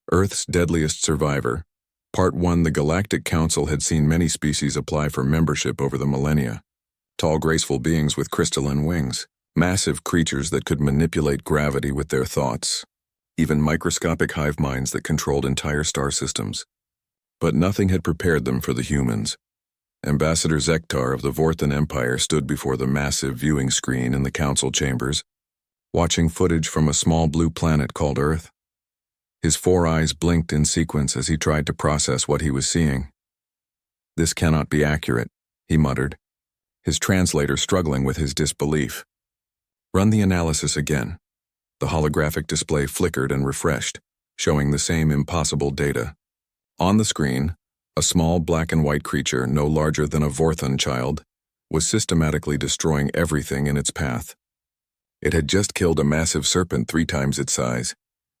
Earth's Deadliest Survivor. Part 1. The Galactic Council had seen many species apply for membership over the millennia. Tall, graceful beings with crystalline wings, massive creatures that could manipulate gravity with their thoughts, even microscopic hive minds that controlled entire star systems. But nothing had prepared them for the humans. Ambassador Zektar of the Vorthan Empire stood before the massive viewing screen in the council chambers, watching footage from a small blue planet called Earth. His 4 eyes blinked in sequence as he tried to process what he was seeing. "This cannot be accurate," he muttered, his translator struggling with his disbelief. "Run the analysis again." The holographic display flickered and refreshed, showing the same impossible data. On the screen, a small black and white creature no larger than a Vorthan child was systematically destroying everything in its path. It had just killed a massive serpent 3 times its size,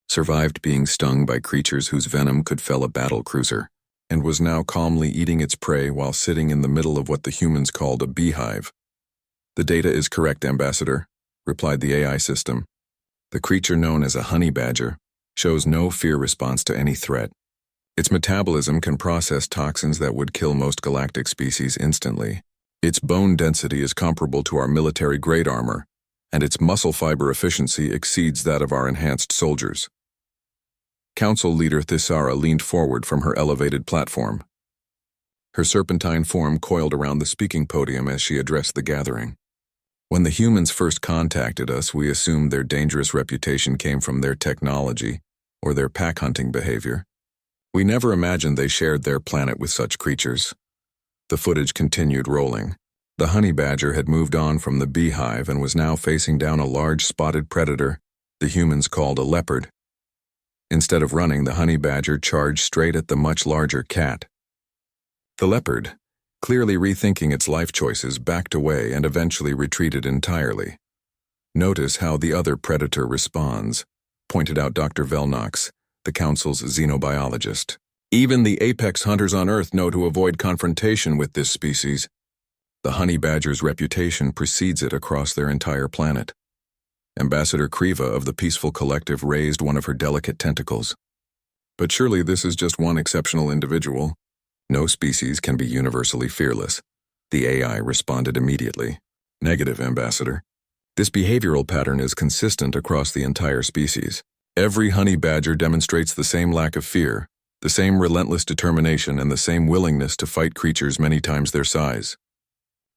survived being stung by creatures whose venom could fell a battle cruiser, and was now calmly eating its prey while sitting in the middle of what the humans called a beehive. "The data is correct, Ambassador," replied the AI system. "The creature known as a honey badger shows no fear response to any threat. Its metabolism can process toxins that would kill most galactic species instantly. Its bone density is comparable to our military-grade armor, and its muscle fiber efficiency exceeds that of our enhanced soldiers." Council leader Thisara leaned forward from her elevated platform. Her serpentine form coiled around the speaking podium as she addressed the gathering. "When the humans first contacted us, we assumed their dangerous reputation came from their technology or their pack-hunting behavior. We never imagined they shared their planet with such creatures." The footage continued rolling. The honey badger had moved on from the beehive and was now facing down a large spotted predator the humans called a leopard. Instead of running, the honey badger charged straight at the much larger cat. The leopard, clearly rethinking its life choices, backed away and eventually retreated entirely. "Notice how the other predator responds," pointed out Dr. Velnox, the council's xenobiologist. "Even the apex hunters on Earth know to avoid confrontation with this species. The honey badger's reputation precedes it across their entire planet." Ambassador Kriva of the Peaceful Collective raised one of her delicate tentacles. "But surely this is just one exceptional individual. No species can be universally fearless." The AI responded immediately. "Negative, Ambassador. This behavioral pattern is consistent across the entire species. Every honey badger demonstrates the same lack of fear, the same relentless determination, and the same willingness to fight creatures many times their size.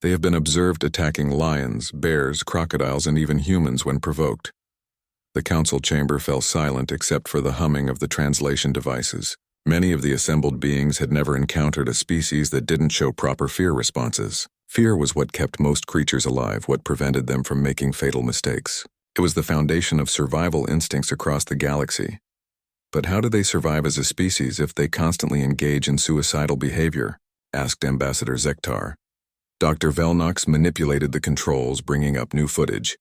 They have been observed attacking lions, bears, crocodiles, and even humans when provoked." The council chamber fell silent except for the humming of the translation devices. Many of the assembled beings had never encountered a species that didn't show proper fear responses. Fear was what kept most creatures alive, what prevented them from making fatal mistakes. It was the foundation of survival instincts across the galaxy. But how do they survive as a species if they constantly engage in suicidal behavior? Asked Ambassador Zektar. Dr. Velnox manipulated the controls, bringing up new footage.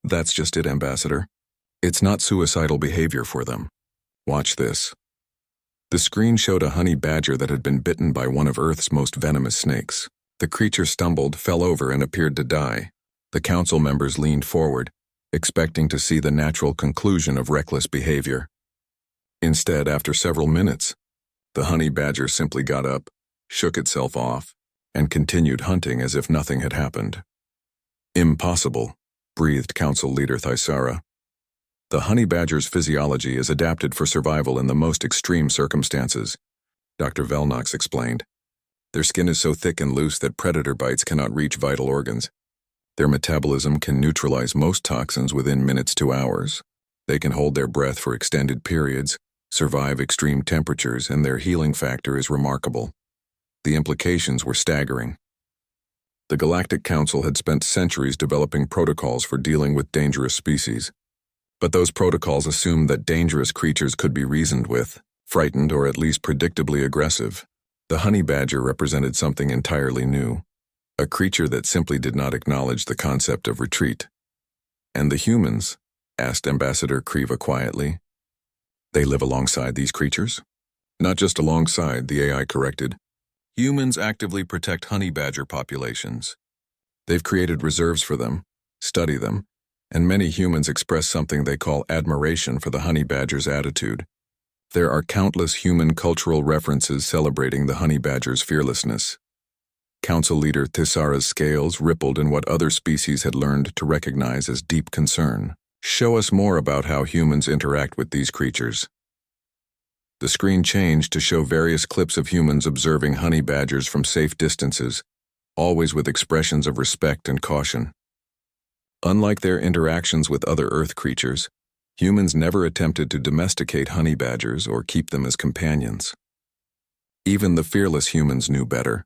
"That's just it, Ambassador. It's not suicidal behavior for them. Watch this." The screen showed a honey badger that had been bitten by one of Earth's most venomous snakes. The creature stumbled, fell over, and appeared to die. The council members leaned forward, expecting to see the natural conclusion of reckless behavior. Instead, after several minutes, the honey badger simply got up, shook itself off, and continued hunting as if nothing had happened. "Impossible," breathed Council Leader Thisara. "The honey badger's physiology is adapted for survival in the most extreme circumstances," Dr. Velnox explained. "Their skin is so thick and loose that predator bites cannot reach vital organs. Their metabolism can neutralize most toxins within minutes to hours. They can hold their breath for extended periods, survive extreme temperatures, and their healing factor is remarkable." The implications were staggering. The Galactic Council had spent centuries developing protocols for dealing with dangerous species. But those protocols assumed that dangerous creatures could be reasoned with, frightened, or at least predictably aggressive. The honey badger represented something entirely new, a creature that simply did not acknowledge the concept of retreat. "And the humans?" asked Ambassador Kriva quietly. "They live alongside these creatures?" "Not just alongside," the AI corrected. "Humans actively protect honey badger populations. They've created reserves for them, study them, and many humans express something they call admiration for the honey badger's attitude. There are countless human cultural references celebrating the honey badger's fearlessness. Council leader Thisara's scales rippled in what other species had learned to recognize as deep concern. Show us more about how humans interact with these creatures. The screen changed to show various clips of humans observing honey badgers from safe distances, always with expressions of respect and caution. Unlike their interactions with other Earth creatures, humans never attempted to domesticate honey badgers or keep them as companions. Even the fearless humans knew better.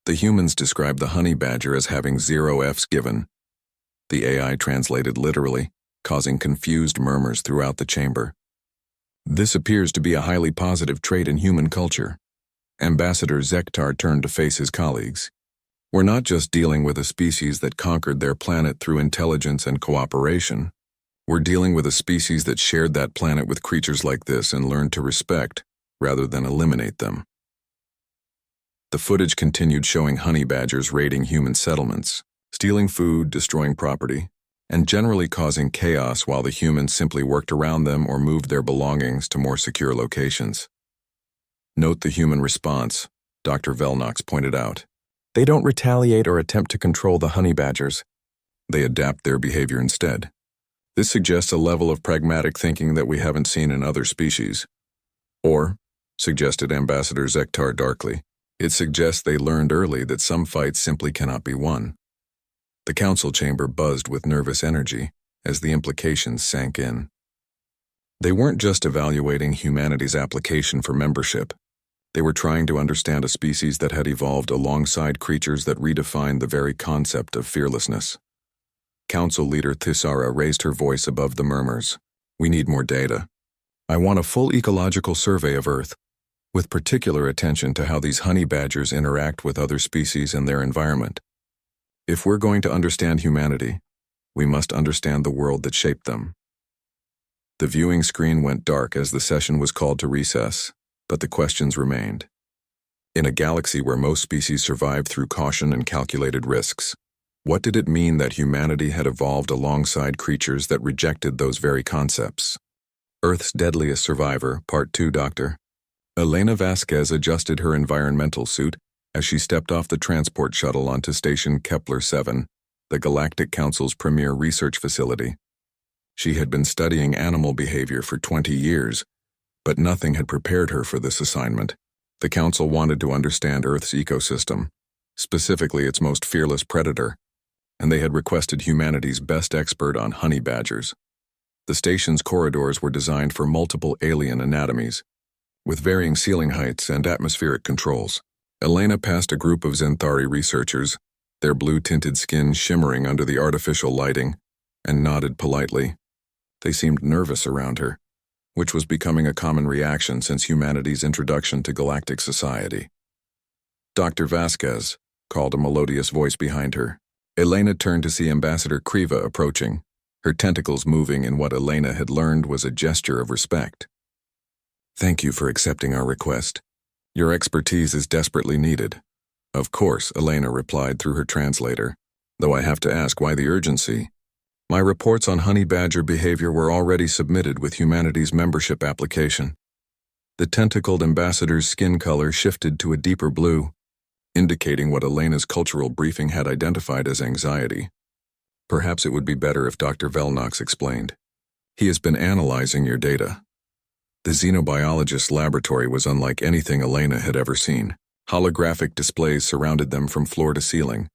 The humans described the honey badger as having 0 Fs given. The AI translated literally, causing confused murmurs throughout the chamber. This appears to be a highly positive trait in human culture. Ambassador Zektar turned to face his colleagues. We're not just dealing with a species that conquered their planet through intelligence and cooperation. We're dealing with a species that shared that planet with creatures like this and learned to respect, rather than eliminate them. The footage continued showing honey badgers raiding human settlements, stealing food, destroying property, and generally causing chaos while the humans simply worked around them or moved their belongings to more secure locations. Note the human response, Dr. Velnox pointed out. They don't retaliate or attempt to control the honey badgers. They adapt their behavior instead. This suggests a level of pragmatic thinking that we haven't seen in other species. Or, suggested Ambassador Zektar darkly, it suggests they learned early that some fights simply cannot be won. The council chamber buzzed with nervous energy as the implications sank in. They weren't just evaluating humanity's application for membership. They were trying to understand a species that had evolved alongside creatures that redefined the very concept of fearlessness. Council leader Thisara raised her voice above the murmurs. We need more data. I want a full ecological survey of Earth, with particular attention to how these honey badgers interact with other species and their environment. If we're going to understand humanity, we must understand the world that shaped them. The viewing screen went dark as the session was called to recess, but the questions remained. In a galaxy where most species survived through caution and calculated risks, what did it mean that humanity had evolved alongside creatures that rejected those very concepts? Earth's Deadliest Survivor, Part 2, Dr. Elena Vasquez adjusted her environmental suit as she stepped off the transport shuttle onto Station Kepler-7, the Galactic Council's premier research facility. She had been studying animal behavior for 20 years, but nothing had prepared her for this assignment. The Council wanted to understand Earth's ecosystem, specifically its most fearless predator, and they had requested humanity's best expert on honey badgers. The station's corridors were designed for multiple alien anatomies, with varying ceiling heights and atmospheric controls. Elena passed a group of Zenthari researchers, their blue-tinted skin shimmering under the artificial lighting, and nodded politely. They seemed nervous around her, which was becoming a common reaction since humanity's introduction to galactic society. Dr. Vasquez, called a melodious voice behind her. Elena turned to see Ambassador Kriva approaching, her tentacles moving in what Elena had learned was a gesture of respect. Thank you for accepting our request. Your expertise is desperately needed. Of course, Elena replied through her translator, though I have to ask why the urgency. My reports on honey badger behavior were already submitted with humanity's membership application. The tentacled ambassador's skin color shifted to a deeper blue, indicating what Elena's cultural briefing had identified as anxiety. Perhaps it would be better if Dr. Velnox explained. He has been analyzing your data. The xenobiologist's laboratory was unlike anything Elena had ever seen. Holographic displays surrounded them from floor to ceiling,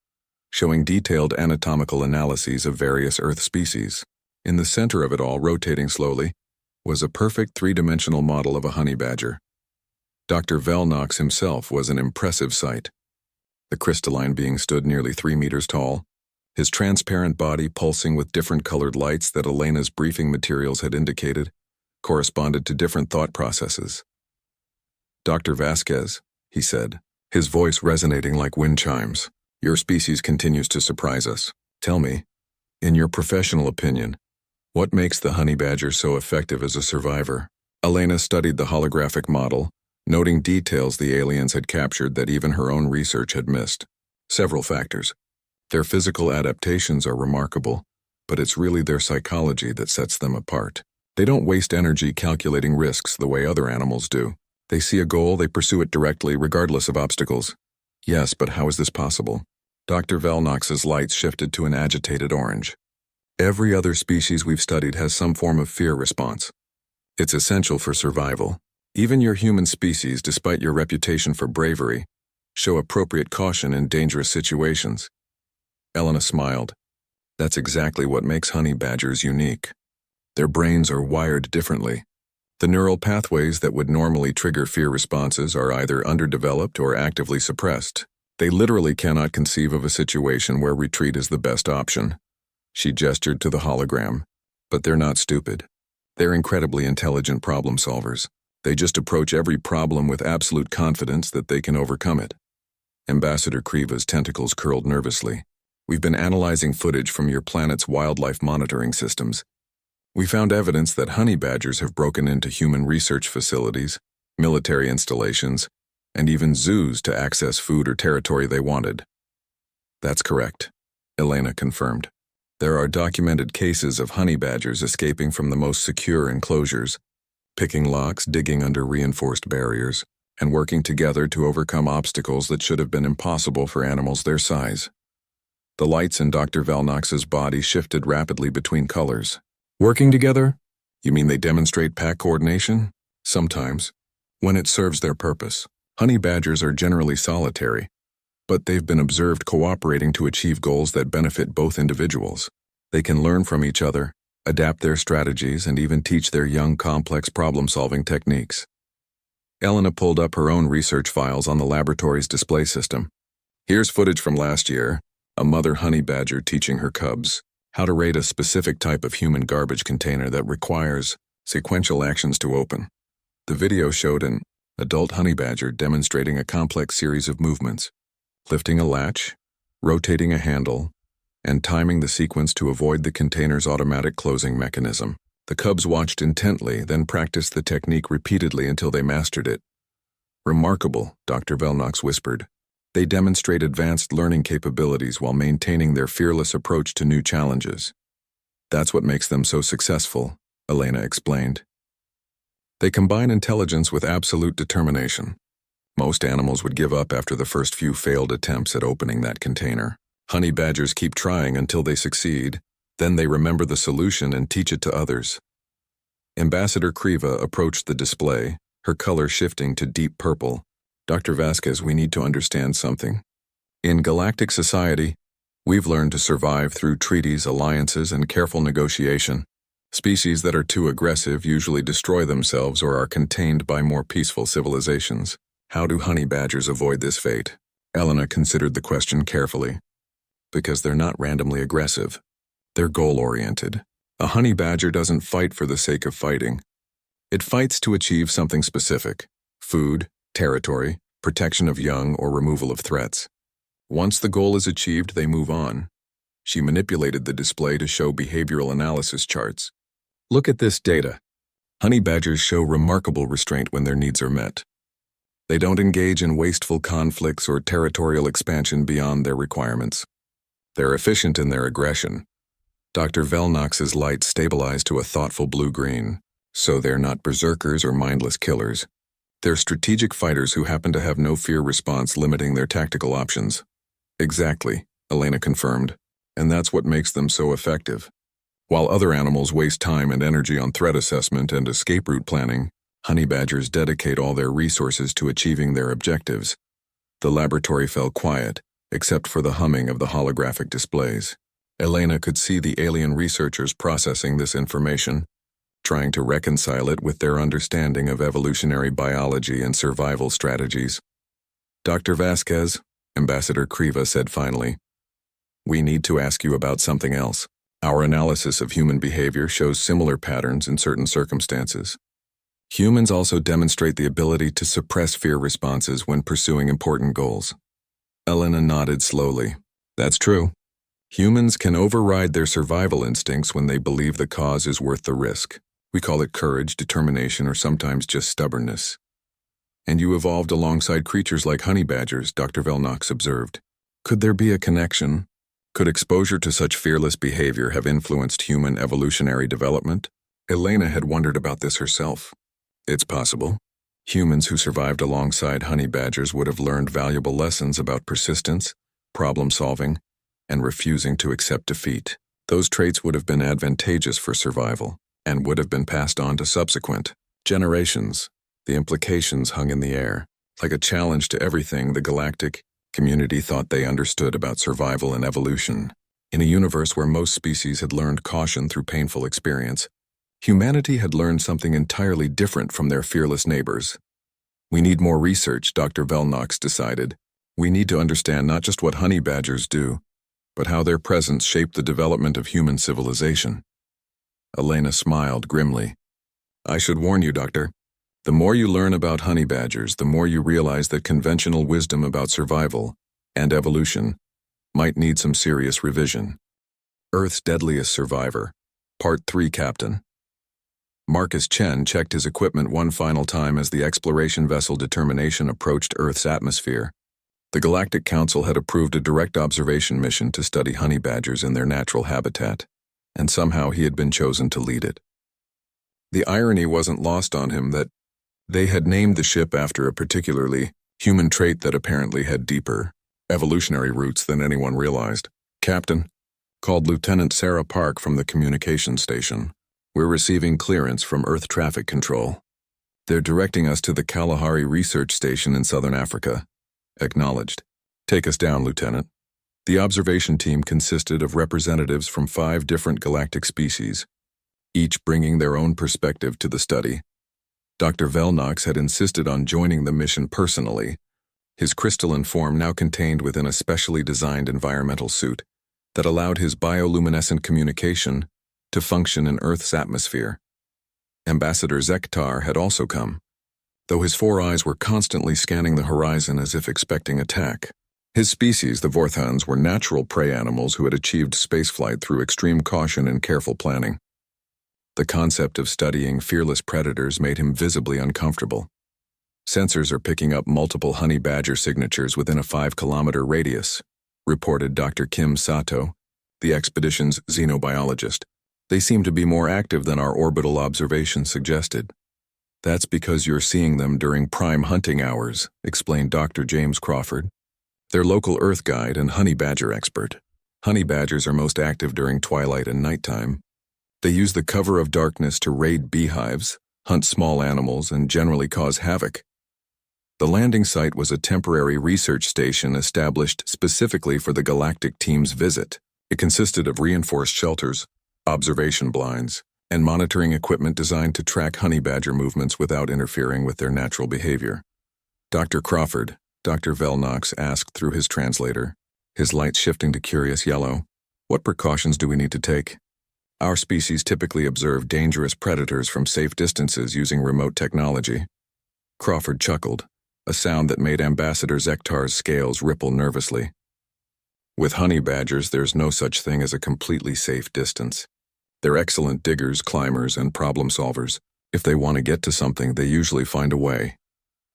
showing detailed anatomical analyses of various Earth species. In the center of it all, rotating slowly, was a perfect three-dimensional model of a honey badger. Dr. Velnox himself was an impressive sight. The crystalline being stood nearly 3 meters tall, his transparent body pulsing with different colored lights that Elena's briefing materials had indicated, corresponded to different thought processes. Dr. Vasquez, he said, his voice resonating like wind chimes, your species continues to surprise us. Tell me, in your professional opinion, what makes the honey badger so effective as a survivor? Elena studied the holographic model, noting details the aliens had captured that even her own research had missed. Several factors. Their physical adaptations are remarkable, but it's really their psychology that sets them apart. They don't waste energy calculating risks the way other animals do. They see a goal, they pursue it directly, regardless of obstacles. Yes, but how is this possible? Dr. Velnox's lights shifted to an agitated orange. Every other species we've studied has some form of fear response. It's essential for survival. Even your human species, despite your reputation for bravery, show appropriate caution in dangerous situations. Elena smiled. That's exactly what makes honey badgers unique. Their brains are wired differently. The neural pathways that would normally trigger fear responses are either underdeveloped or actively suppressed. They literally cannot conceive of a situation where retreat is the best option. She gestured to the hologram. But they're not stupid. They're incredibly intelligent problem solvers. They just approach every problem with absolute confidence that they can overcome it. Ambassador Kriva's tentacles curled nervously. We've been analyzing footage from your planet's wildlife monitoring systems. We found evidence that honey badgers have broken into human research facilities, military installations, and even zoos to access food or territory they wanted. That's correct, Elena confirmed. There are documented cases of honey badgers escaping from the most secure enclosures, picking locks, digging under reinforced barriers, and working together to overcome obstacles that should have been impossible for animals their size. The lights in Dr. Velnox's body shifted rapidly between colors. Working together? You mean they demonstrate pack coordination? Sometimes, when it serves their purpose. Honey badgers are generally solitary, but they've been observed cooperating to achieve goals that benefit both individuals. They can learn from each other, adapt their strategies, and even teach their young complex problem-solving techniques. Elena pulled up her own research files on the laboratory's display system. Here's footage from last year, a mother honey badger teaching her cubs how to raid a specific type of human garbage container that requires sequential actions to open. The video showed an adult honey badger demonstrating a complex series of movements, lifting a latch, rotating a handle, and timing the sequence to avoid the container's automatic closing mechanism. The cubs watched intently, then practiced the technique repeatedly until they mastered it. Remarkable, Dr. Velnox whispered. They demonstrate advanced learning capabilities while maintaining their fearless approach to new challenges. That's what makes them so successful, Elena explained. They combine intelligence with absolute determination. Most animals would give up after the first few failed attempts at opening that container. Honey badgers keep trying until they succeed, then they remember the solution and teach it to others. Ambassador Kriva approached the display, her color shifting to deep purple. Dr. Vasquez, we need to understand something. In galactic society, we've learned to survive through treaties, alliances, and careful negotiation. Species that are too aggressive usually destroy themselves or are contained by more peaceful civilizations. How do honey badgers avoid this fate? Elena considered the question carefully. Because they're not randomly aggressive. They're goal-oriented. A honey badger doesn't fight for the sake of fighting. It fights to achieve something specific: food, territory, protection of young, or removal of threats. Once the goal is achieved, they move on. She manipulated the display to show behavioral analysis charts. Look at this data. Honey badgers show remarkable restraint when their needs are met. They don't engage in wasteful conflicts or territorial expansion beyond their requirements. They're efficient in their aggression. Dr. Velnox's light stabilized to a thoughtful blue-green, so they're not berserkers or mindless killers. They're strategic fighters who happen to have no fear response limiting their tactical options. Exactly, Elena confirmed, and that's what makes them so effective. While other animals waste time and energy on threat assessment and escape route planning, honey badgers dedicate all their resources to achieving their objectives. The laboratory fell quiet, except for the humming of the holographic displays. Elena could see the alien researchers processing this information, trying to reconcile it with their understanding of evolutionary biology and survival strategies. Dr. Vasquez, Ambassador Kriva said finally, we need to ask you about something else. Our analysis of human behavior shows similar patterns in certain circumstances. Humans also demonstrate the ability to suppress fear responses when pursuing important goals. Elena nodded slowly. That's true. Humans can override their survival instincts when they believe the cause is worth the risk. We call it courage, determination, or sometimes just stubbornness. And you evolved alongside creatures like honey badgers, Dr. Velnox observed. Could there be a connection? Could exposure to such fearless behavior have influenced human evolutionary development? Elena had wondered about this herself. It's possible. Humans who survived alongside honey badgers would have learned valuable lessons about persistence, problem-solving, and refusing to accept defeat. Those traits would have been advantageous for survival and would have been passed on to subsequent generations. The implications hung in the air, like a challenge to everything the galactic community thought they understood about survival and evolution. In a universe where most species had learned caution through painful experience, humanity had learned something entirely different from their fearless neighbors. We need more research, Dr. Velnox decided. We need to understand not just what honey badgers do, but how their presence shaped the development of human civilization. Elena smiled grimly. I should warn you, Doctor. The more you learn about honey badgers, the more you realize that conventional wisdom about survival and evolution might need some serious revision. Earth's Deadliest Survivor, Part 3 Captain. Marcus Chen checked his equipment one final time as the exploration vessel Determination approached Earth's atmosphere. The Galactic Council had approved a direct observation mission to study honey badgers in their natural habitat, and somehow he had been chosen to lead it. The irony wasn't lost on him that they had named the ship after a particularly human trait that apparently had deeper evolutionary roots than anyone realized. Captain, called Lieutenant Sarah Park from the communications station. We're receiving clearance from Earth Traffic Control. They're directing us to the Kalahari Research Station in Southern Africa. Acknowledged. Take us down, Lieutenant. The observation team consisted of representatives from 5 different galactic species, each bringing their own perspective to the study. Dr. Velnox had insisted on joining the mission personally, his crystalline form now contained within a specially designed environmental suit that allowed his bioluminescent communication to function in Earth's atmosphere. Ambassador Zektar had also come, though his 4 eyes were constantly scanning the horizon as if expecting attack. His species, the Vorthans, were natural prey animals who had achieved spaceflight through extreme caution and careful planning. The concept of studying fearless predators made him visibly uncomfortable. Sensors are picking up multiple honey badger signatures within a 5-kilometer radius, reported Dr. Kim Sato, the expedition's xenobiologist. They seem to be more active than our orbital observations suggested. That's because you're seeing them during prime hunting hours, explained Dr. James Crawford. They're local Earth guide and honey badger expert. Honey badgers are most active during twilight and nighttime. They use the cover of darkness to raid beehives, hunt small animals, and generally cause havoc. The landing site was a temporary research station established specifically for the galactic team's visit. It consisted of reinforced shelters, observation blinds, and monitoring equipment designed to track honey badger movements without interfering with their natural behavior. Dr. Crawford, Dr. Velnox asked through his translator, his lights shifting to curious yellow, what precautions do we need to take? Our species typically observe dangerous predators from safe distances using remote technology. Crawford chuckled, a sound that made Ambassador Zektar's scales ripple nervously. With honey badgers, there's no such thing as a completely safe distance. They're excellent diggers, climbers, and problem solvers. If they want to get to something, they usually find a way.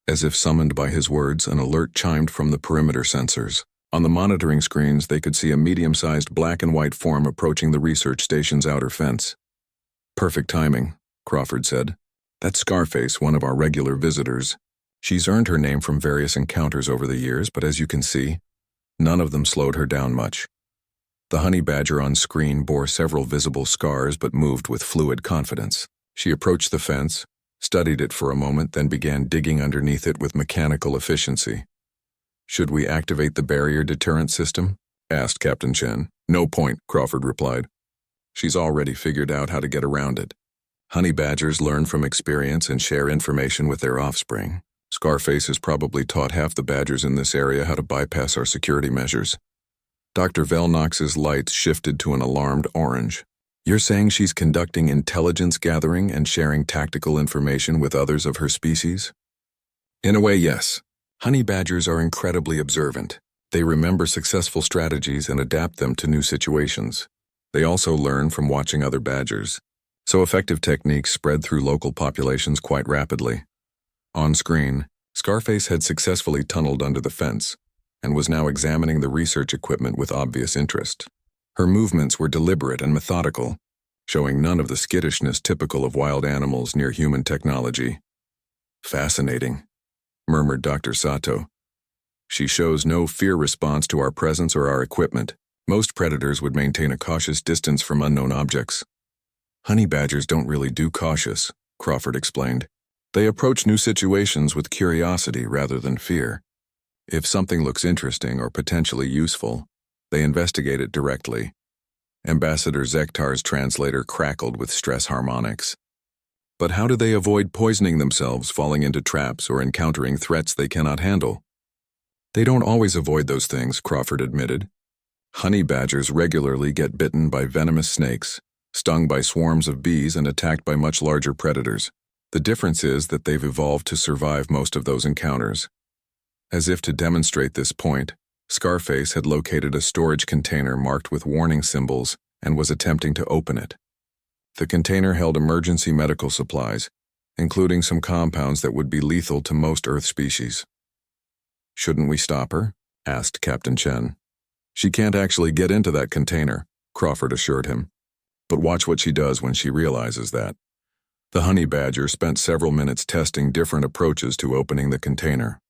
As if summoned by his words, an alert chimed from the perimeter sensors. On the monitoring screens, they could see a medium-sized black and white form approaching the research station's outer fence. Perfect timing, Crawford said. That's Scarface, one of our regular visitors. She's earned her name from various encounters over the years, but as you can see, none of them slowed her down much. The honey badger on screen bore several visible scars but moved with fluid confidence. She approached the fence, studied it for a moment, then began digging underneath it with mechanical efficiency. Should we activate the barrier deterrent system? Asked Captain Chen. No point, Crawford replied. She's already figured out how to get around it. Honey badgers learn from experience and share information with their offspring. Scarface has probably taught half the badgers in this area how to bypass our security measures. Dr. Velnox's lights shifted to an alarmed orange. You're saying she's conducting intelligence gathering and sharing tactical information with others of her species? In a way, yes. Honey badgers are incredibly observant. They remember successful strategies and adapt them to new situations. They also learn from watching other badgers, so effective techniques spread through local populations quite rapidly. On screen, Scarface had successfully tunneled under the fence and was now examining the research equipment with obvious interest. Her movements were deliberate and methodical, showing none of the skittishness typical of wild animals near human technology. Fascinating, murmured Dr. Sato. She shows no fear response to our presence or our equipment. Most predators would maintain a cautious distance from unknown objects. Honey badgers don't really do cautious, Crawford explained. They approach new situations with curiosity rather than fear. If something looks interesting or potentially useful, they investigate it directly. Ambassador Zektar's translator crackled with stress harmonics. But how do they avoid poisoning themselves, falling into traps, or encountering threats they cannot handle? They don't always avoid those things, Crawford admitted. Honey badgers regularly get bitten by venomous snakes, stung by swarms of bees, and attacked by much larger predators. The difference is that they've evolved to survive most of those encounters. As if to demonstrate this point, Scarface had located a storage container marked with warning symbols and was attempting to open it. The container held emergency medical supplies, including some compounds that would be lethal to most Earth species. "Shouldn't we stop her?" asked Captain Chen. "She can't actually get into that container," Crawford assured him. "But watch what she does when she realizes that." The honey badger spent several minutes testing different approaches to opening the container.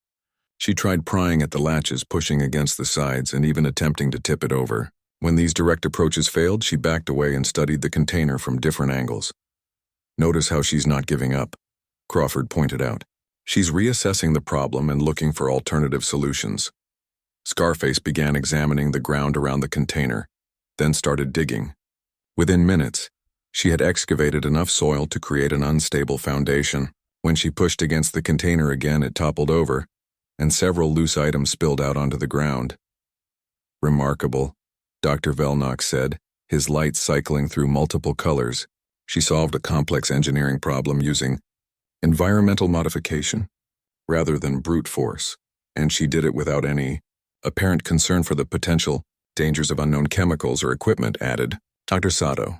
She tried prying at the latches, pushing against the sides, and even attempting to tip it over. When these direct approaches failed, she backed away and studied the container from different angles. "Notice how she's not giving up," Crawford pointed out. "She's reassessing the problem and looking for alternative solutions." Scarface began examining the ground around the container, then started digging. Within minutes, she had excavated enough soil to create an unstable foundation. When she pushed against the container again, it toppled over, and several loose items spilled out onto the ground. "Remarkable," Dr. Velnox said, his light cycling through multiple colors. "She solved a complex engineering problem using environmental modification rather than brute force, and she did it without any apparent concern for the potential dangers of unknown chemicals or equipment," added Dr. Sato.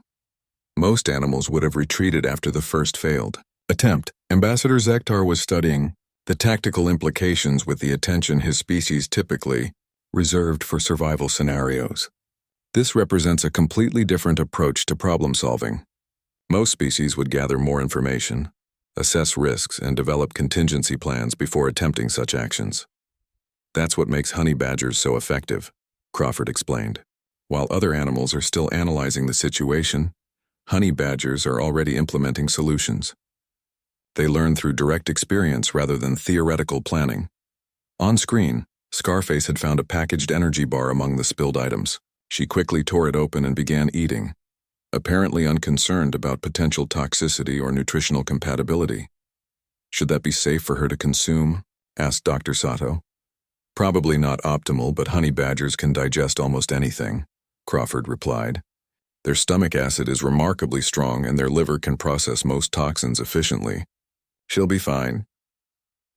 "Most animals would have retreated after the first failed attempt." Ambassador Zektar was studying the tactical implications with the attention his species typically reserved for survival scenarios. This represents a completely different approach to problem solving. Most species would gather more information, assess risks, and develop contingency plans before attempting such actions. That's what makes honey badgers so effective, Crawford explained. While other animals are still analyzing the situation, honey badgers are already implementing solutions. They learn through direct experience rather than theoretical planning. On screen, Scarface had found a packaged energy bar among the spilled items. She quickly tore it open and began eating, apparently unconcerned about potential toxicity or nutritional compatibility. "Should that be safe for her to consume?" asked Dr. Sato. "Probably not optimal, but honey badgers can digest almost anything," Crawford replied. "Their stomach acid is remarkably strong and their liver can process most toxins efficiently. She'll be fine."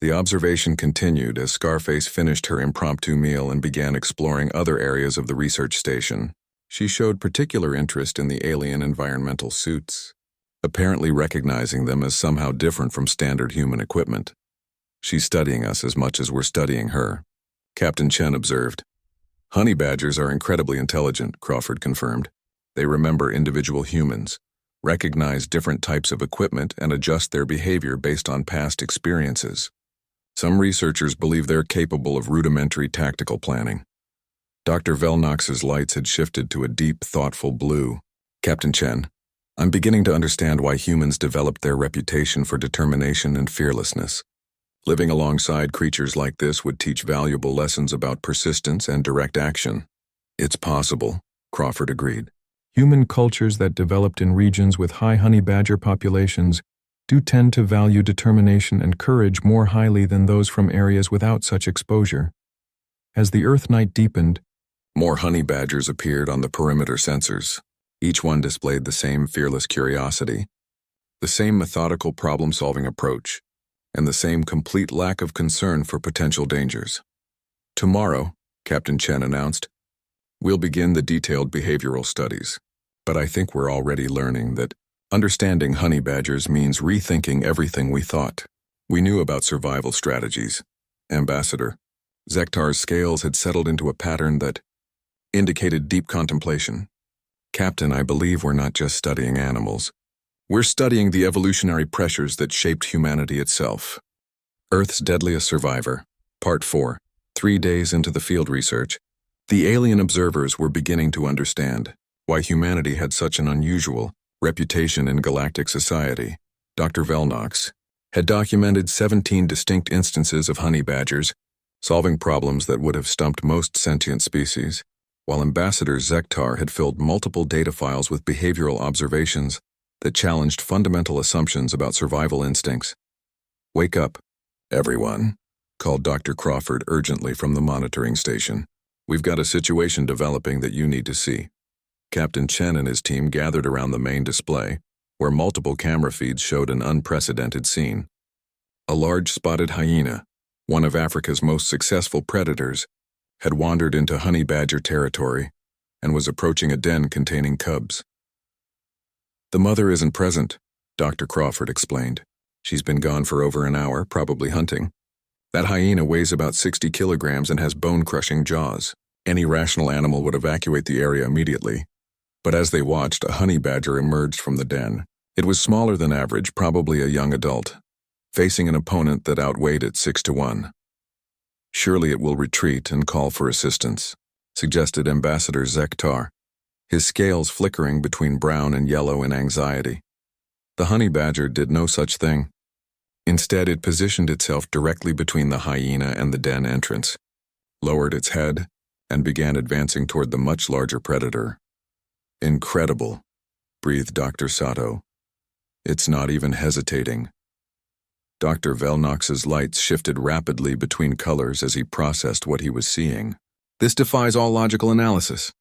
The observation continued as Scarface finished her impromptu meal and began exploring other areas of the research station. She showed particular interest in the alien environmental suits, apparently recognizing them as somehow different from standard human equipment. "She's studying us as much as we're studying her," Captain Chen observed. "Honey badgers are incredibly intelligent," Crawford confirmed. "They remember individual humans, recognize different types of equipment, and adjust their behavior based on past experiences. Some researchers believe they're capable of rudimentary tactical planning." Dr. Velnox's lights had shifted to a deep, thoughtful blue. "Captain Chen, I'm beginning to understand why humans developed their reputation for determination and fearlessness. Living alongside creatures like this would teach valuable lessons about persistence and direct action." "It's possible," Crawford agreed. "Human cultures that developed in regions with high honey badger populations do tend to value determination and courage more highly than those from areas without such exposure." As the Earth night deepened, more honey badgers appeared on the perimeter sensors. Each one displayed the same fearless curiosity, the same methodical problem-solving approach, and the same complete lack of concern for potential dangers. "Tomorrow," Captain Chen announced, "we'll begin the detailed behavioral studies. But I think we're already learning that understanding honey badgers means rethinking everything we thought we knew about survival strategies." Ambassador Zektar's scales had settled into a pattern that indicated deep contemplation. Captain, I believe we're not just studying animals. We're studying the evolutionary pressures that shaped humanity itself. Earth's Deadliest Survivor, Part 4. 3 days into the field research, the alien observers were beginning to understand why humanity had such an unusual reputation in galactic society. Dr. Velnox had documented 17 distinct instances of honey badgers, solving problems that would have stumped most sentient species, while Ambassador Zektar had filled multiple data files with behavioral observations that challenged fundamental assumptions about survival instincts. "Wake up, everyone," called Dr. Crawford urgently from the monitoring station. "We've got a situation developing that you need to see." Captain Chen and his team gathered around the main display, where multiple camera feeds showed an unprecedented scene. A large spotted hyena, one of Africa's most successful predators, had wandered into honey badger territory and was approaching a den containing cubs. "The mother isn't present," Dr. Crawford explained. "She's been gone for over an hour, probably hunting. That hyena weighs about 60 kilograms and has bone-crushing jaws. Any rational animal would evacuate the area immediately." But as they watched, a honey badger emerged from the den. It was smaller than average, probably a young adult, facing an opponent that outweighed it 6-1. "Surely it will retreat and call for assistance," suggested Ambassador Zektar, his scales flickering between brown and yellow in anxiety. The honey badger did no such thing. Instead, it positioned itself directly between the hyena and the den entrance, lowered its head, and began advancing toward the much larger predator. "Incredible," breathed Dr. Sato. "It's not even hesitating." Dr. Velnox's lights shifted rapidly between colors as he processed what he was seeing. "This defies all logical analysis.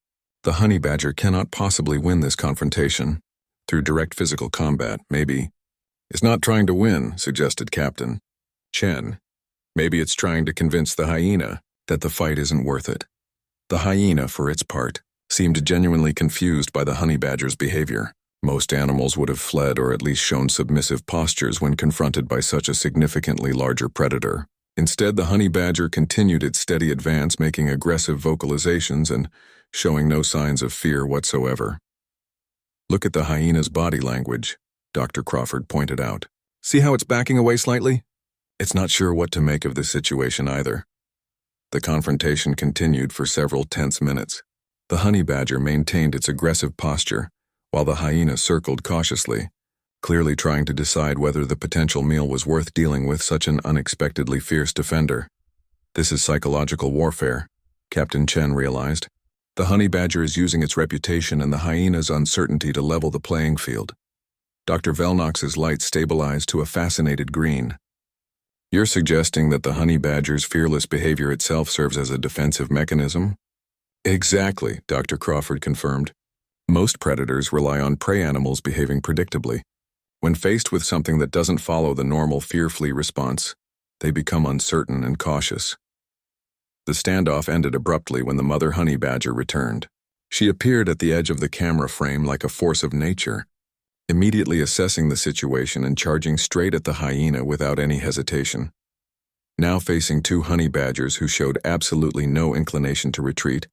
The honey badger cannot possibly win this confrontation. Through direct physical combat, maybe." "It's not trying to win," suggested Captain Chen. "Maybe it's trying to convince the hyena that the fight isn't worth it." The hyena, for its part, seemed genuinely confused by the honey badger's behavior. Most animals would have fled or at least shown submissive postures when confronted by such a significantly larger predator. Instead, the honey badger continued its steady advance, making aggressive vocalizations and showing no signs of fear whatsoever. "Look at the hyena's body language," Dr. Crawford pointed out. "See how it's backing away slightly? It's not sure what to make of this situation either." The confrontation continued for several tense minutes. The honey badger maintained its aggressive posture, while the hyena circled cautiously, clearly trying to decide whether the potential meal was worth dealing with such an unexpectedly fierce defender. "This is psychological warfare," Captain Chen realized. "The honey badger is using its reputation and the hyena's uncertainty to level the playing field." Dr. Velnox's light stabilized to a fascinated green. "You're suggesting that the honey badger's fearless behavior itself serves as a defensive mechanism?" "Exactly," Dr. Crawford confirmed. "Most predators rely on prey animals behaving predictably. When faced with something that doesn't follow the normal fear-flee response, they become uncertain and cautious." The standoff ended abruptly when the mother honey badger returned. She appeared at the edge of the camera frame like a force of nature, immediately assessing the situation and charging straight at the hyena without any hesitation. Now facing 2 honey badgers who showed absolutely no inclination to retreat,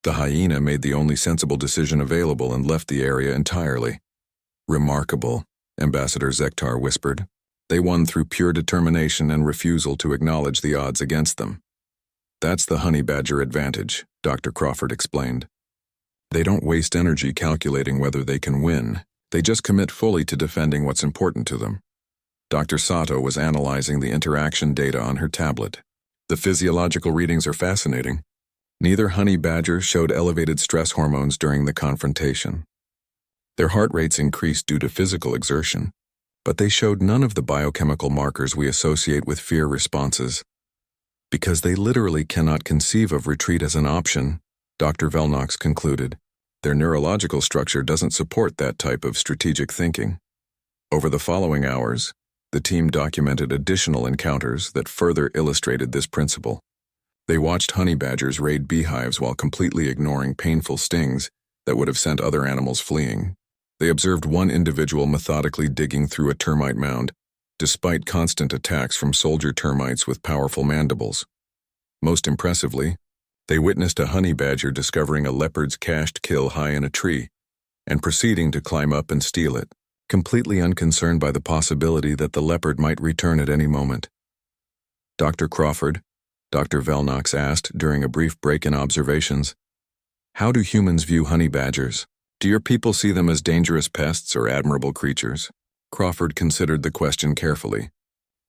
the hyena made the only sensible decision available and left the area entirely. "Remarkable," Ambassador Zektar whispered. "They won through pure determination and refusal to acknowledge the odds against them." "That's the honey badger advantage," Dr. Crawford explained. "They don't waste energy calculating whether they can win. They just commit fully to defending what's important to them." Dr. Sato was analyzing the interaction data on her tablet. "The physiological readings are fascinating. Neither honey badger showed elevated stress hormones during the confrontation. Their heart rates increased due to physical exertion, but they showed none of the biochemical markers we associate with fear responses. Because they literally cannot conceive of retreat as an option," Dr. Velnox concluded. "Their neurological structure doesn't support that type of strategic thinking." Over the following hours, the team documented additional encounters that further illustrated this principle. They watched honey badgers raid beehives while completely ignoring painful stings that would have sent other animals fleeing. They observed one individual methodically digging through a termite mound, despite constant attacks from soldier termites with powerful mandibles. Most impressively, they witnessed a honey badger discovering a leopard's cached kill high in a tree, and proceeding to climb up and steal it, completely unconcerned by the possibility that the leopard might return at any moment. "Dr. Crawford," Dr. Velnox asked during a brief break in observations, "how do humans view honey badgers? Do your people see them as dangerous pests or admirable creatures?" Crawford considered the question carefully.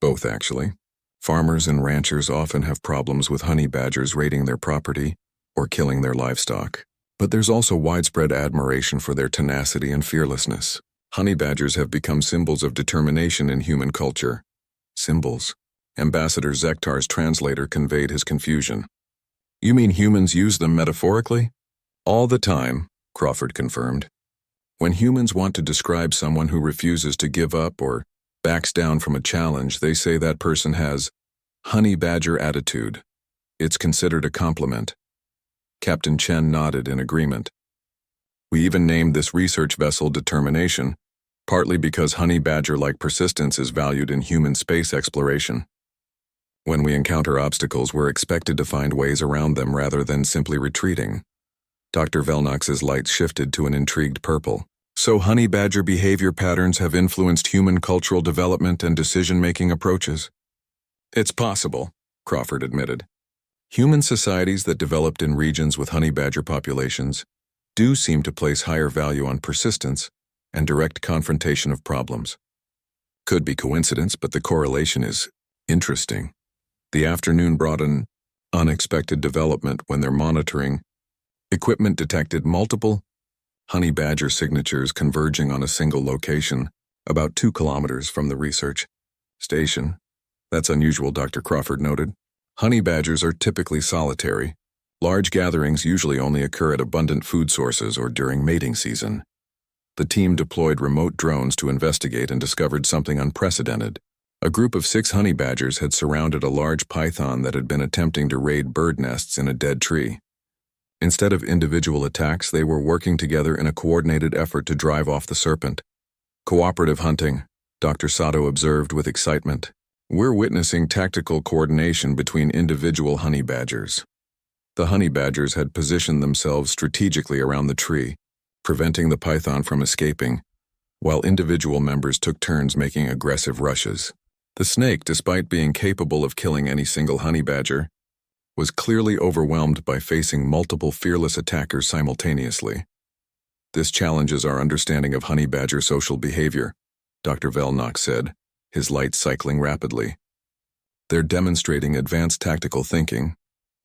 Both, actually. Farmers and ranchers often have problems with honey badgers raiding their property or killing their livestock. But there's also widespread admiration for their tenacity and fearlessness. Honey badgers have become symbols of determination in human culture. Symbols. Ambassador Zektar's translator conveyed his confusion. "You mean humans use them metaphorically?" "All the time," Crawford confirmed. "When humans want to describe someone who refuses to give up or backs down from a challenge, they say that person has honey badger attitude. It's considered a compliment." Captain Chen nodded in agreement. "We even named this research vessel Determination, partly because honey badger-like persistence is valued in human space exploration. When we encounter obstacles, we're expected to find ways around them rather than simply retreating." Dr. Velnox's light shifted to an intrigued purple. "So honey badger behavior patterns have influenced human cultural development and decision-making approaches?" "It's possible," Crawford admitted. "Human societies that developed in regions with honey badger populations do seem to place higher value on persistence and direct confrontation of problems. Could be coincidence, but the correlation is interesting. The afternoon brought an unexpected development when their monitoring equipment detected multiple honey badger signatures converging on a single location about 2 kilometers from the research station. That's unusual, Dr. Crawford noted. Honey badgers are typically solitary. Large gatherings usually only occur at abundant food sources or during mating season. The team deployed remote drones to investigate and discovered something unprecedented. A group of 6 honey badgers had surrounded a large python that had been attempting to raid bird nests in a dead tree. Instead of individual attacks, they were working together in a coordinated effort to drive off the serpent. "Cooperative hunting," Dr. Sato observed with excitement. "We're witnessing tactical coordination between individual honey badgers." The honey badgers had positioned themselves strategically around the tree, preventing the python from escaping, while individual members took turns making aggressive rushes. The snake, despite being capable of killing any single honey badger, was clearly overwhelmed by facing multiple fearless attackers simultaneously. "This challenges our understanding of honey badger social behavior," Dr. Velnox said, his light cycling rapidly. "They're demonstrating advanced tactical thinking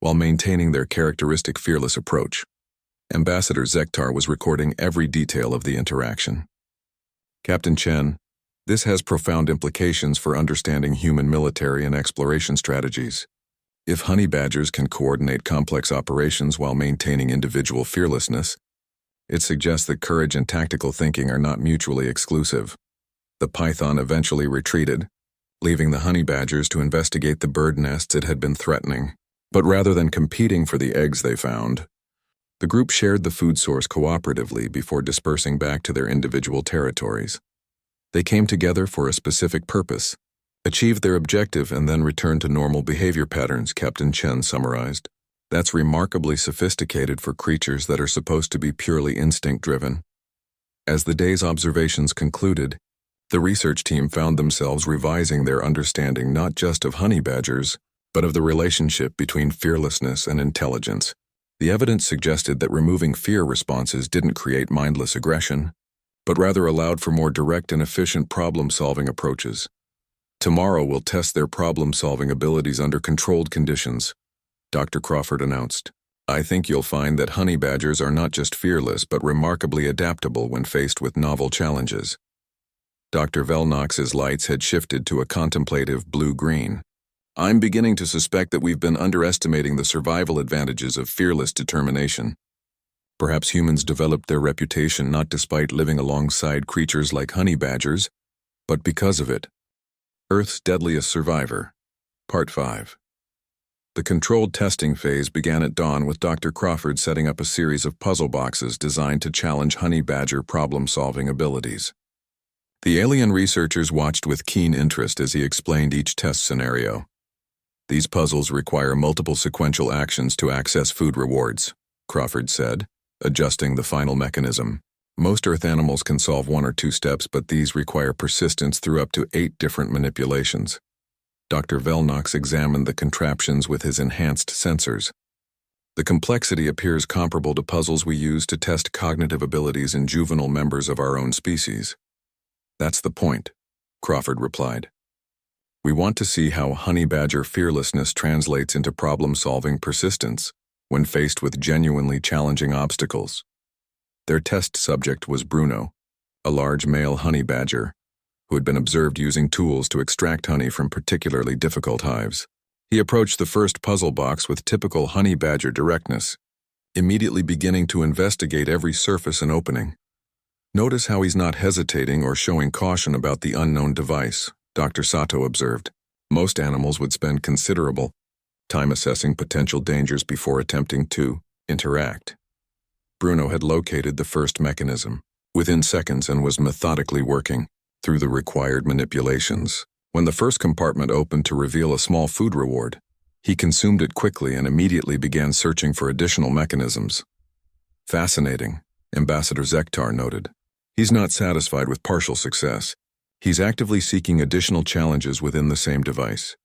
while maintaining their characteristic fearless approach." Ambassador Zektar was recording every detail of the interaction. "Captain Chen, this has profound implications for understanding human military and exploration strategies. If honey badgers can coordinate complex operations while maintaining individual fearlessness, it suggests that courage and tactical thinking are not mutually exclusive." The python eventually retreated, leaving the honey badgers to investigate the bird nests it had been threatening. But rather than competing for the eggs they found, the group shared the food source cooperatively before dispersing back to their individual territories. They came together for a specific purpose, achieved their objective, and then returned to normal behavior patterns, Captain Chen summarized. "That's remarkably sophisticated for creatures that are supposed to be purely instinct-driven." As the day's observations concluded, the research team found themselves revising their understanding not just of honey badgers, but of the relationship between fearlessness and intelligence. The evidence suggested that removing fear responses didn't create mindless aggression, but rather allowed for more direct and efficient problem-solving approaches. "Tomorrow we'll test their problem-solving abilities under controlled conditions," Dr. Crawford announced. "I think you'll find that honey badgers are not just fearless but remarkably adaptable when faced with novel challenges." Dr. Velnox's lights had shifted to a contemplative blue-green. "I'm beginning to suspect that we've been underestimating the survival advantages of fearless determination. Perhaps humans developed their reputation not despite living alongside creatures like honey badgers, but because of it." Earth's Deadliest Survivor, Part 5. The controlled testing phase began at dawn with Dr. Crawford setting up a series of puzzle boxes designed to challenge honey badger problem-solving abilities. The alien researchers watched with keen interest as he explained each test scenario. "These puzzles require multiple sequential actions to access food rewards," Crawford said, adjusting the final mechanism. Most Earth animals can solve 1 or 2 steps, but these require persistence through up to 8 different manipulations. Dr. Velnox examined the contraptions with his enhanced sensors. The complexity appears comparable to puzzles we use to test cognitive abilities in juvenile members of our own species. That's the point, Crawford replied. We want to see how honey badger fearlessness translates into problem-solving persistence when faced with genuinely challenging obstacles. Their test subject was Bruno, a large male honey badger, who had been observed using tools to extract honey from particularly difficult hives. He approached the first puzzle box with typical honey badger directness, immediately beginning to investigate every surface and opening. Notice how he's not hesitating or showing caution about the unknown device, Dr. Sato observed. Most animals would spend considerable time assessing potential dangers before attempting to interact. Bruno had located the first mechanism within seconds and was methodically working through the required manipulations. When the first compartment opened to reveal a small food reward, he consumed it quickly and immediately began searching for additional mechanisms. Fascinating, Ambassador Zektar noted. He's not satisfied with partial success. He's actively seeking additional challenges within the same device.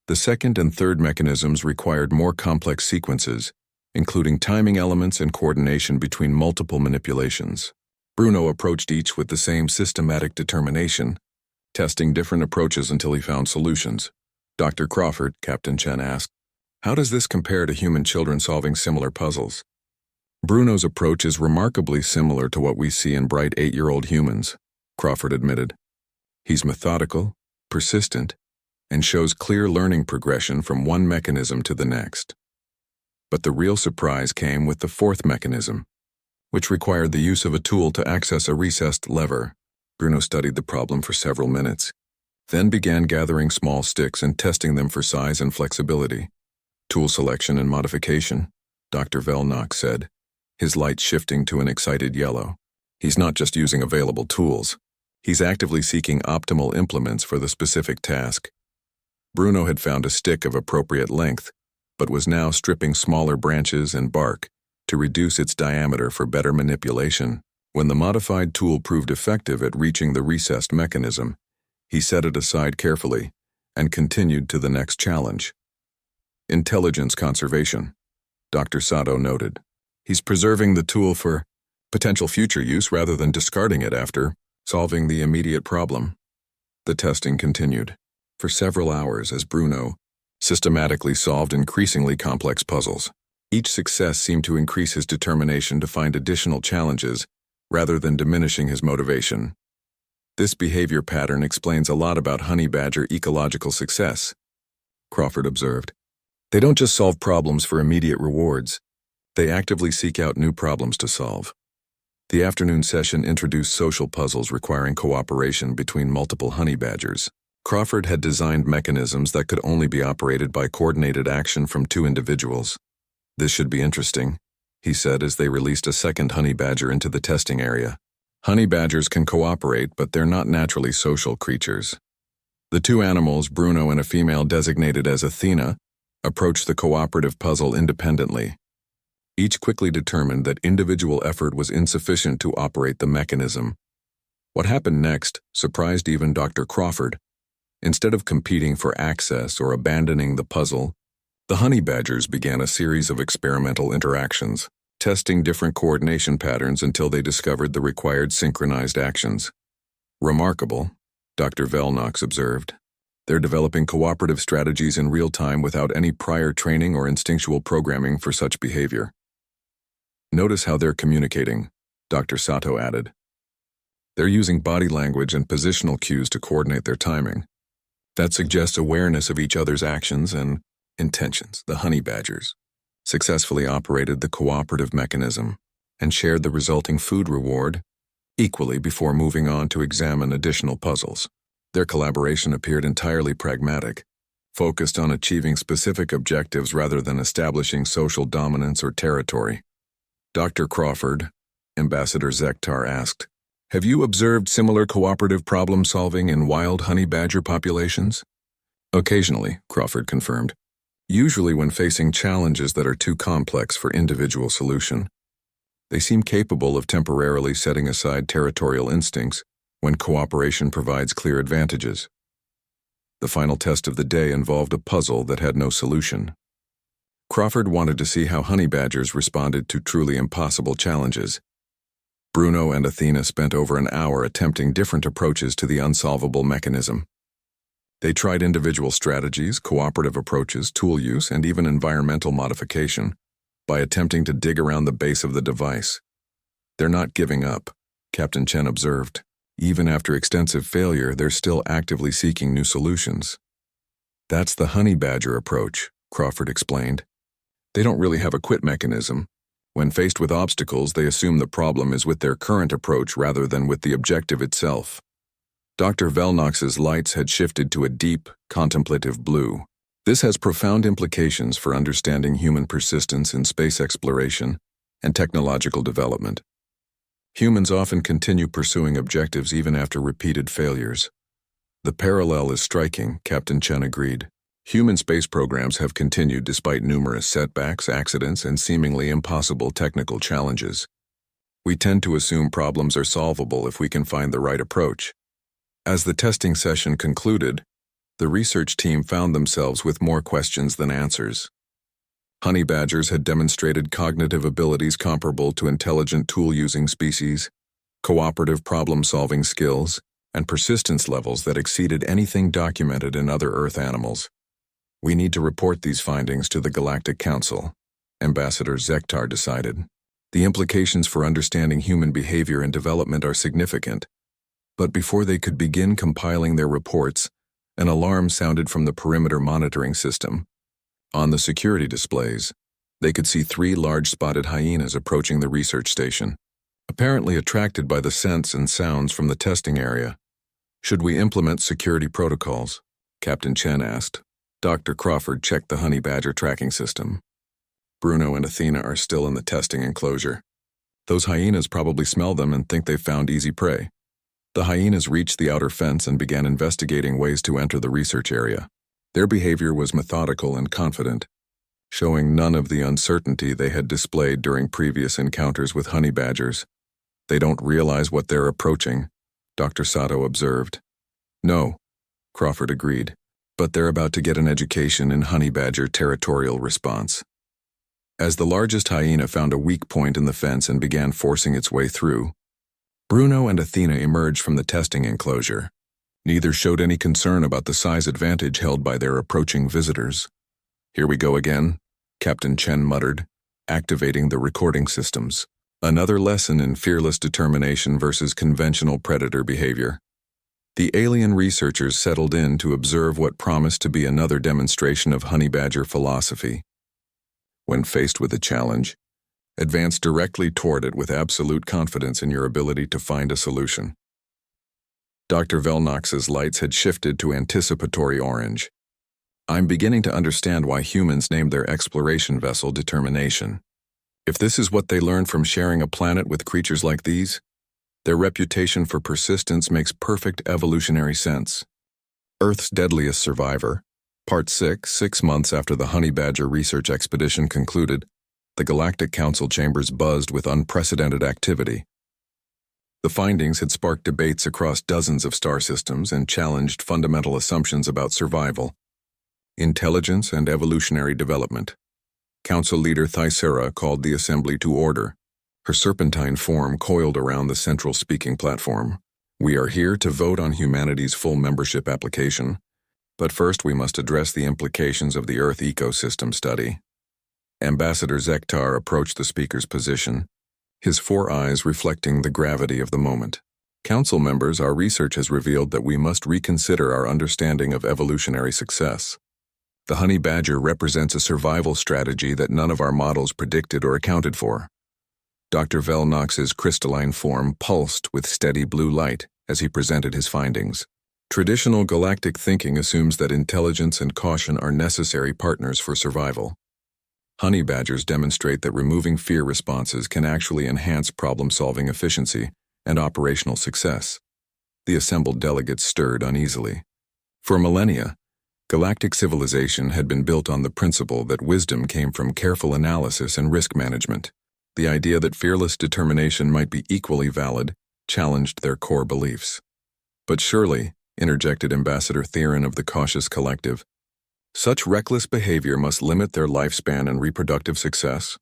The second and third mechanisms required more complex sequences, including timing elements and coordination between multiple manipulations. Bruno approached each with the same systematic determination, testing different approaches until he found solutions. Dr. Crawford, Captain Chen asked, how does this compare to human children solving similar puzzles? Bruno's approach is remarkably similar to what we see in bright 8-year-old humans, Crawford admitted. He's methodical, persistent, and shows clear learning progression from one mechanism to the next. But the real surprise came with the fourth mechanism, which required the use of a tool to access a recessed lever. Bruno studied the problem for several minutes, then began gathering small sticks and testing them for size and flexibility. Tool selection and modification, Dr. Velnox said, his light shifting to an excited yellow. He's not just using available tools. He's actively seeking optimal implements for the specific task. Bruno had found a stick of appropriate length, but was now stripping smaller branches and bark to reduce its diameter for better manipulation. When the modified tool proved effective at reaching the recessed mechanism, he set it aside carefully and continued to the next challenge. Intelligence conservation, Dr. Sato noted. He's preserving the tool for potential future use rather than discarding it after solving the immediate problem. The testing continued for several hours as Bruno systematically solved increasingly complex puzzles. Each success seemed to increase his determination to find additional challenges rather than diminishing his motivation. This behavior pattern explains a lot about honey badger ecological success, Crawford observed. They don't just solve problems for immediate rewards. They actively seek out new problems to solve. The afternoon session introduced social puzzles requiring cooperation between multiple honey badgers. Crawford had designed mechanisms that could only be operated by coordinated action from 2 individuals. This should be interesting, he said as they released a second honey badger into the testing area. Honey badgers can cooperate, but they're not naturally social creatures. The 2 animals, Bruno and a female designated as Athena, approached the cooperative puzzle independently. Each quickly determined that individual effort was insufficient to operate the mechanism. What happened next surprised even Dr. Crawford. Instead of competing for access or abandoning the puzzle, the honey badgers began a series of experimental interactions, testing different coordination patterns until they discovered the required synchronized actions. Remarkable, Dr. Velnox observed. They're developing cooperative strategies in real time without any prior training or instinctual programming for such behavior. Notice how they're communicating, Dr. Sato added. They're using body language and positional cues to coordinate their timing. That suggests awareness of each other's actions and intentions. The honey badgers successfully operated the cooperative mechanism and shared the resulting food reward equally before moving on to examine additional puzzles. Their collaboration appeared entirely pragmatic, focused on achieving specific objectives rather than establishing social dominance or territory. Dr. Crawford, Ambassador Zektar asked, have you observed similar cooperative problem-solving in wild honey badger populations? Occasionally, Crawford confirmed. Usually when facing challenges that are too complex for individual solution. They seem capable of temporarily setting aside territorial instincts when cooperation provides clear advantages. The final test of the day involved a puzzle that had no solution. Crawford wanted to see how honey badgers responded to truly impossible challenges. Bruno and Athena spent over an hour attempting different approaches to the unsolvable mechanism. They tried individual strategies, cooperative approaches, tool use, and even environmental modification by attempting to dig around the base of the device. "They're not giving up," Captain Chen observed. "Even after extensive failure, they're still actively seeking new solutions." "That's the honey badger approach," Crawford explained. "They don't really have a quit mechanism. When faced with obstacles, they assume the problem is with their current approach rather than with the objective itself." Dr. Velnox's lights had shifted to a deep, contemplative blue. "This has profound implications for understanding human persistence in space exploration and technological development. Humans often continue pursuing objectives even after repeated failures." "The parallel is striking," Captain Chen agreed. "Human space programs have continued despite numerous setbacks, accidents, and seemingly impossible technical challenges. We tend to assume problems are solvable if we can find the right approach." As the testing session concluded, the research team found themselves with more questions than answers. Honey badgers had demonstrated cognitive abilities comparable to intelligent tool-using species, cooperative problem-solving skills, and persistence levels that exceeded anything documented in other Earth animals. "We need to report these findings to the Galactic Council," Ambassador Zektar decided. "The implications for understanding human behavior and development are significant." But before they could begin compiling their reports, an alarm sounded from the perimeter monitoring system. On the security displays, they could see 3 large spotted hyenas approaching the research station, apparently attracted by the scents and sounds from the testing area. "Should we implement security protocols?" Captain Chen asked. Dr. Crawford checked the honey badger tracking system. "Bruno and Athena are still in the testing enclosure. Those hyenas probably smell them and think they've found easy prey." The hyenas reached the outer fence and began investigating ways to enter the research area. Their behavior was methodical and confident, showing none of the uncertainty they had displayed during previous encounters with honey badgers. "They don't realize what they're approaching," Dr. Sato observed. "No," Crawford agreed, "but they're about to get an education in honey badger territorial response." As the largest hyena found a weak point in the fence and began forcing its way through, Bruno and Athena emerged from the testing enclosure. Neither showed any concern about the size advantage held by their approaching visitors. "Here we go again," Captain Chen muttered, activating the recording systems. "Another lesson in fearless determination versus conventional predator behavior." The alien researchers settled in to observe what promised to be another demonstration of honey badger philosophy. When faced with a challenge, advance directly toward it with absolute confidence in your ability to find a solution. Dr. Velnox's lights had shifted to anticipatory orange. "I'm beginning to understand why humans named their exploration vessel Determination. If this is what they learned from sharing a planet with creatures like these, their reputation for persistence makes perfect evolutionary sense." Earth's Deadliest Survivor, Part 6, 6 months after the honey badger research expedition concluded, the Galactic Council chambers buzzed with unprecedented activity. The findings had sparked debates across dozens of star systems and challenged fundamental assumptions about survival, intelligence, and evolutionary development. Council leader Thysera called the assembly to order. Her serpentine form coiled around the central speaking platform. "We are here to vote on humanity's full membership application, but first we must address the implications of the Earth ecosystem study." Ambassador Zektar approached the speaker's position, his 4 eyes reflecting the gravity of the moment. "Council members, our research has revealed that we must reconsider our understanding of evolutionary success. The honey badger represents a survival strategy that none of our models predicted or accounted for." Dr. Velnox's crystalline form pulsed with steady blue light as he presented his findings. "Traditional galactic thinking assumes that intelligence and caution are necessary partners for survival. Honey badgers demonstrate that removing fear responses can actually enhance problem-solving efficiency and operational success." The assembled delegates stirred uneasily. For millennia, galactic civilization had been built on the principle that wisdom came from careful analysis and risk management. The idea that fearless determination might be equally valid challenged their core beliefs. But surely, interjected Ambassador Theron of the Cautious Collective, such reckless behavior must limit their lifespan and reproductive success?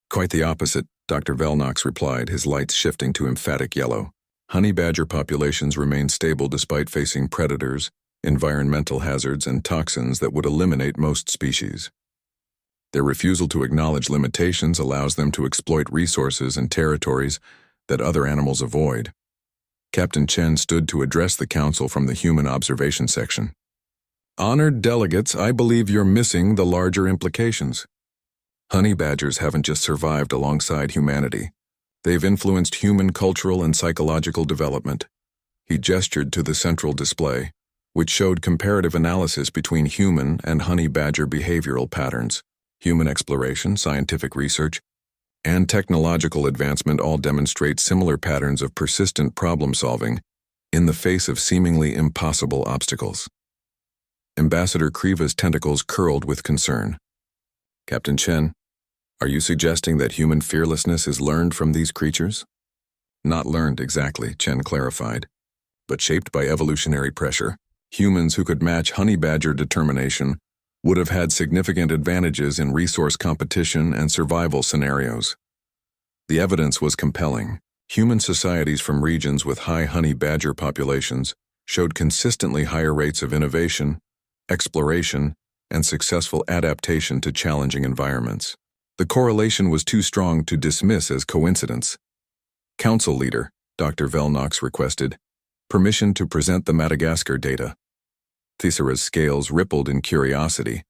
Quite the opposite, Dr. Velnox replied, his lights shifting to emphatic yellow. Honey badger populations remain stable despite facing predators, environmental hazards, and toxins that would eliminate most species. Their refusal to acknowledge limitations allows them to exploit resources and territories that other animals avoid. Captain Chen stood to address the council from the human observation section. Honored delegates, I believe you're missing the larger implications. Honey badgers haven't just survived alongside humanity. They've influenced human cultural and psychological development. He gestured to the central display, which showed comparative analysis between human and honey badger behavioral patterns. Human exploration, scientific research, and technological advancement all demonstrate similar patterns of persistent problem-solving in the face of seemingly impossible obstacles. Ambassador Kriva's tentacles curled with concern. Captain Chen, are you suggesting that human fearlessness is learned from these creatures? Not learned exactly, Chen clarified, but shaped by evolutionary pressure. Humans who could match honey badger determination would have had significant advantages in resource competition and survival scenarios. The evidence was compelling. Human societies from regions with high honey badger populations showed consistently higher rates of innovation, exploration, and successful adaptation to challenging environments. The correlation was too strong to dismiss as coincidence. Council Leader, Dr. Velnox requested permission to present the Madagascar data. Thisera's scales rippled in curiosity.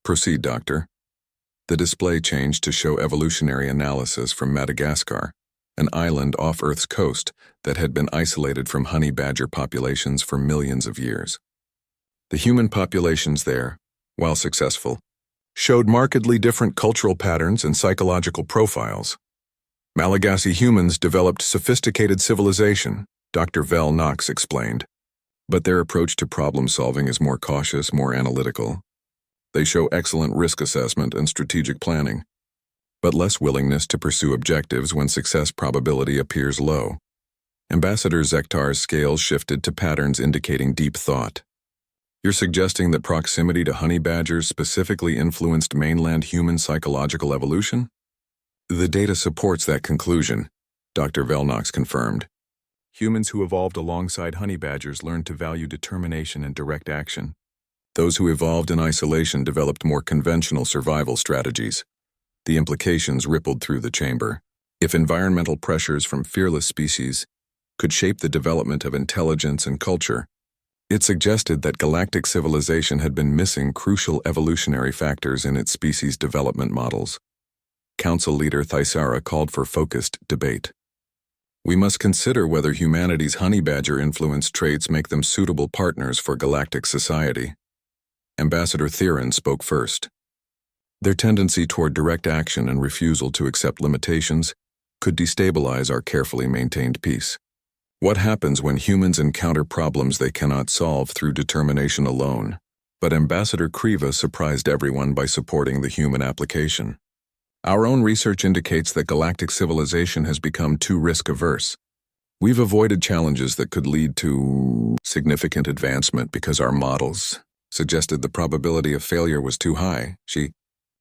Proceed, Doctor. The display changed to show evolutionary analysis from Madagascar, an island off Earth's coast that had been isolated from honey badger populations for millions of years. The human populations there, while successful, showed markedly different cultural patterns and psychological profiles. Malagasy humans developed sophisticated civilization, Dr. Velnox explained. But their approach to problem-solving is more cautious, more analytical. They show excellent risk assessment and strategic planning, but less willingness to pursue objectives when success probability appears low. Ambassador Zektar's scales shifted to patterns indicating deep thought. You're suggesting that proximity to honey badgers specifically influenced mainland human psychological evolution? The data supports that conclusion, Dr. Velnox confirmed. Humans who evolved alongside honey badgers learned to value determination and direct action. Those who evolved in isolation developed more conventional survival strategies. The implications rippled through the chamber. If environmental pressures from fearless species could shape the development of intelligence and culture, it suggested that galactic civilization had been missing crucial evolutionary factors in its species development models. Council Leader Thisara called for focused debate. We must consider whether humanity's honey badger-influenced traits make them suitable partners for galactic society. Ambassador Theron spoke first. Their tendency toward direct action and refusal to accept limitations could destabilize our carefully maintained peace. What happens when humans encounter problems they cannot solve through determination alone? But Ambassador Kriva surprised everyone by supporting the human application. Our own research indicates that galactic civilization has become too risk-averse. We've avoided challenges that could lead to significant advancement because our models suggested the probability of failure was too high. She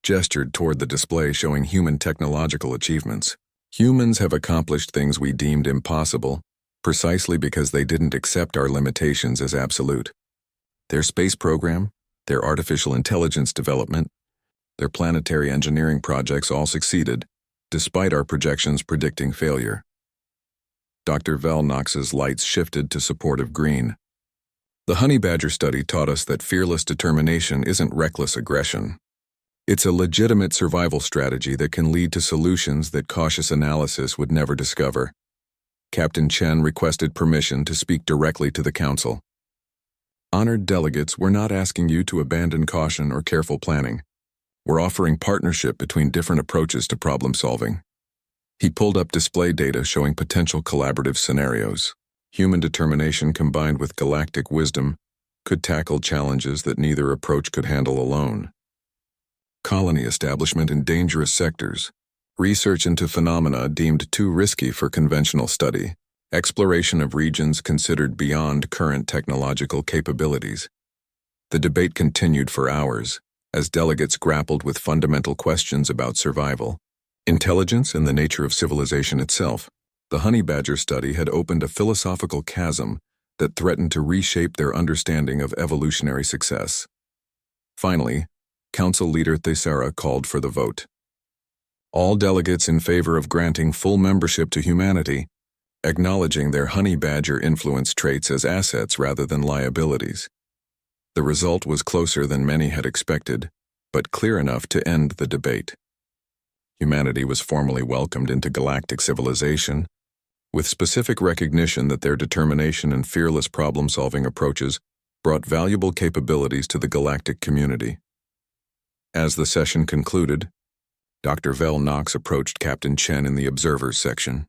gestured toward the display showing human technological achievements. Humans have accomplished things we deemed impossible, precisely because they didn't accept our limitations as absolute. Their space program, their artificial intelligence development, their planetary engineering projects all succeeded, despite our projections predicting failure. Dr. Velnox's lights shifted to supportive green. The honey badger study taught us that fearless determination isn't reckless aggression. It's a legitimate survival strategy that can lead to solutions that cautious analysis would never discover. Captain Chen requested permission to speak directly to the council. Honored delegates, we're not asking you to abandon caution or careful planning. We're offering partnership between different approaches to problem solving. He pulled up display data showing potential collaborative scenarios. Human determination combined with galactic wisdom could tackle challenges that neither approach could handle alone. Colony establishment in dangerous sectors, Research into phenomena deemed too risky for conventional study. Exploration of regions considered beyond current technological capabilities. The debate continued for hours, as delegates grappled with fundamental questions about survival, intelligence, and the nature of civilization itself. The honey badger study had opened a philosophical chasm that threatened to reshape their understanding of evolutionary success. Finally, Council Leader Thesera called for the vote. All delegates in favor of granting full membership to humanity, acknowledging their honey badger influence traits as assets rather than liabilities. The result was closer than many had expected, but clear enough to end the debate. Humanity was formally welcomed into galactic civilization, with specific recognition that their determination and fearless problem-solving approaches brought valuable capabilities to the galactic community. As the session concluded, Dr. Vel Knox approached Captain Chen in the observers section.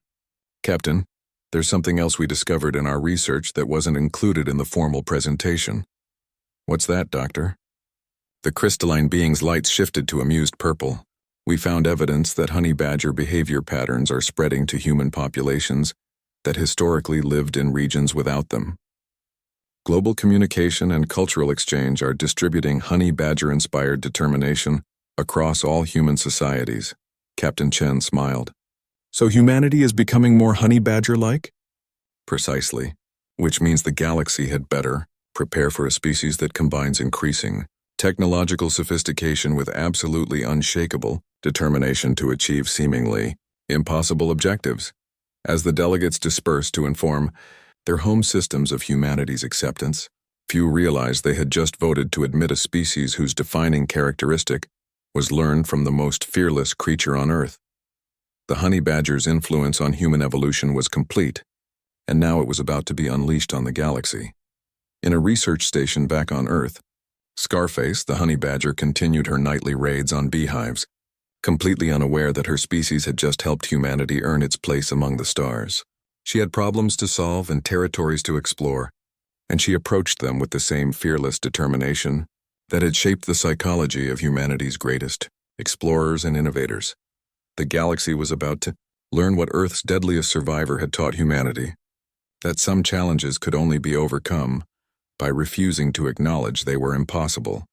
"Captain, there's something else we discovered in our research that wasn't included in the formal presentation." "What's that, Doctor?" The crystalline being's lights shifted to amused purple. "We found evidence that honey badger behavior patterns are spreading to human populations that historically lived in regions without them. Global communication and cultural exchange are distributing honey badger-inspired determination across all human societies." Captain Chen smiled. "So humanity is becoming more honey badger-like?" "Precisely, which means the galaxy had better prepare for a species that combines increasing technological sophistication with absolutely unshakable determination to achieve seemingly impossible objectives." As the delegates dispersed to inform their home systems of humanity's acceptance, few realized they had just voted to admit a species whose defining characteristic was learned from the most fearless creature on Earth. The honey badger's influence on human evolution was complete, and now it was about to be unleashed on the galaxy. In a research station back on Earth, Scarface, the honey badger, continued her nightly raids on beehives, completely unaware that her species had just helped humanity earn its place among the stars. She had problems to solve and territories to explore, and she approached them with the same fearless determination that had shaped the psychology of humanity's greatest explorers and innovators. The galaxy was about to learn what Earth's deadliest survivor had taught humanity, that some challenges could only be overcome by refusing to acknowledge they were impossible.